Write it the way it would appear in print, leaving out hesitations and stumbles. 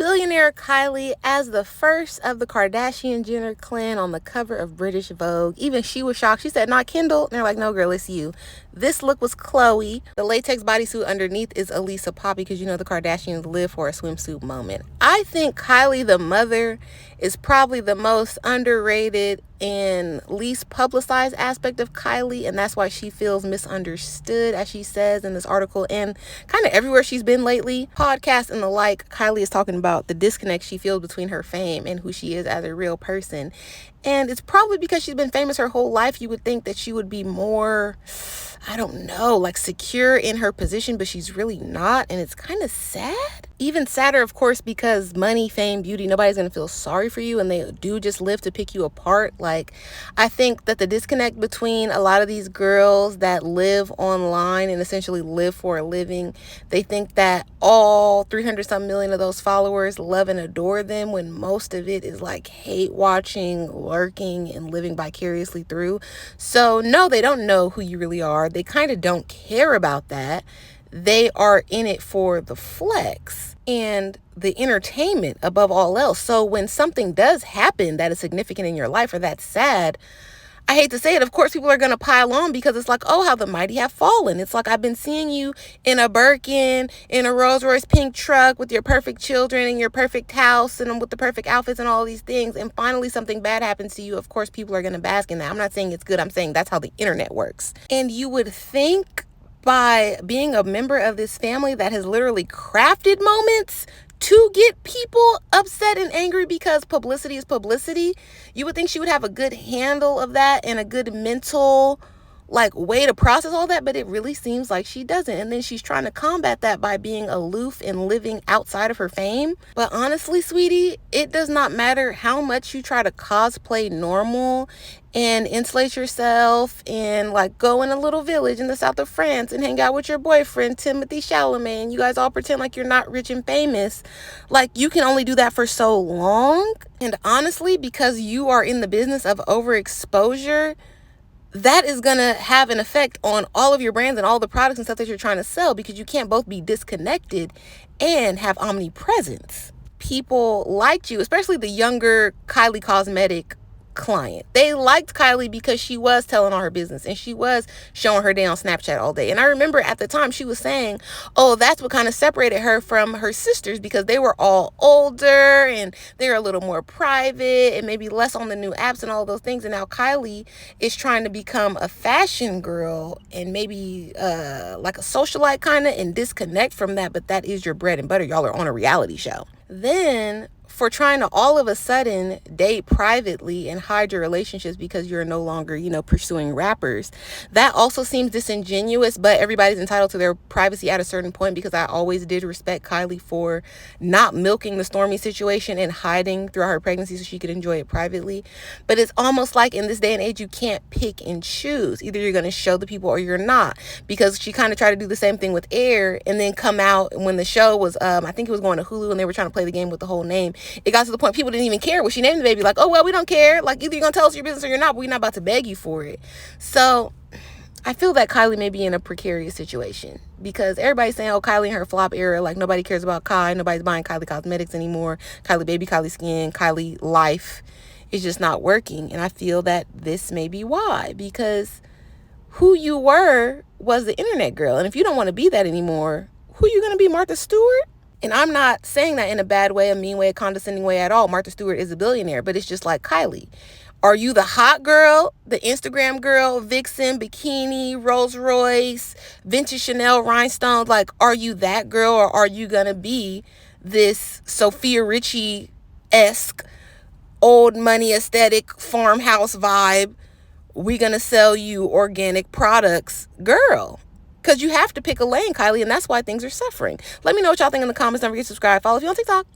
Billionaire Kylie as the first of the Kardashian-Jenner clan on the cover of British Vogue. Even she was shocked. She said, "Not Kendall." And they're like, "No, girl, it's you." This look was Khloe. The latex bodysuit underneath is Elisa Poppy, because you know the Kardashians live for a swimsuit moment. I think Kylie the Mother is probably the most underrated and least publicized aspect of Kylie, and that's why she feels misunderstood, as she says in this article, and kind of everywhere she's been lately, podcasts and the like. Kylie is talking about the disconnect she feels between her fame and who she is as a real person. And it's probably because she's been famous her whole life. You would think that she would be more, I don't know, like secure in her position, but she's really not. And it's kind of sad. Even sadder, of course, because money, fame, beauty, nobody's going to feel sorry for you. And they do just live to pick you apart. Like, I think that the disconnect between a lot of these girls that live online and essentially live for a living, they think that all 300-some million of those followers love and adore them, when most of it is like hate watching, lurking, and living vicariously through. So no, they don't know who you really are. They kind of don't care about that. They are in it for the flex and the entertainment above all else. So when something does happen that is significant in your life or that's sad, I hate to say it, of course, people are going to pile on, because it's like, oh, how the mighty have fallen. It's like, I've been seeing you in a Birkin, in a Rolls Royce pink truck with your perfect children and your perfect house and with the perfect outfits and all these things. And finally, something bad happens to you. Of course, people are going to bask in that. I'm not saying it's good. I'm saying that's how the internet works. And you would think by being a member of this family that has literally crafted moments to get people upset and angry because publicity is publicity, you would think she would have a good handle of that and a good mental way to process all that, but it really seems like she doesn't. And then she's trying to combat that by being aloof and living outside of her fame. But honestly, sweetie, it does not matter how much you try to cosplay normal and insulate yourself and go in a little village in the south of France and hang out with your boyfriend Timothy Chalamet, and you guys all pretend like you're not rich and famous. You can only do that for so long. And honestly, because you are in the business of overexposure, that is going to have an effect on all of your brands and all the products and stuff that you're trying to sell, because you can't both be disconnected and have omnipresence. People liked you, especially the younger Kylie Cosmetic client. They liked Kylie because she was telling all her business and she was showing her day on Snapchat all day. And I remember at the time she was saying, oh, that's what kind of separated her from her sisters, because they were all older and they're a little more private and maybe less on the new apps and all those things. And now Kylie is trying to become a fashion girl and maybe like a socialite kind of, and disconnect from that. But that is your bread and butter. Y'all are on a reality show. Then for trying to all of a sudden date privately and hide your relationships because you're no longer, pursuing rappers, that also seems disingenuous. But everybody's entitled to their privacy at a certain point, because I always did respect Kylie for not milking the Stormy situation and hiding throughout her pregnancy so she could enjoy it privately. But it's almost like in this day and age, you can't pick and choose. Either you're going to show the people or you're not, because she kind of tried to do the same thing with Air and then come out when the show was, I think it was going to Hulu, and they were trying to play the game with the whole name. It got to the point people didn't even care what she named the baby. Oh, well, we don't care. Either you're going to tell us your business or you're not, but we're not about to beg you for it. So I feel that Kylie may be in a precarious situation, because everybody's saying, oh, Kylie in her flop era, nobody cares about Kylie. Nobody's buying Kylie Cosmetics anymore. Kylie Baby, Kylie Skin, Kylie Life is just not working. And I feel that this may be why, because who you were was the internet girl. And if you don't want to be that anymore, who are you going to be, Martha Stewart? And I'm not saying that in a bad way, a mean way, a condescending way at all. Martha Stewart is a billionaire, but it's just like Kylie. Are you the hot girl, the Instagram girl, vixen, bikini, Rolls Royce, vintage Chanel rhinestones? Are you that girl, or are you going to be this Sophia Richie-esque, old money aesthetic, farmhouse vibe, we going to sell you organic products girl? Because you have to pick a lane, Kylie, and that's why things are suffering. Let me know what y'all think in the comments. Don't forget to subscribe. Follow if you on TikTok.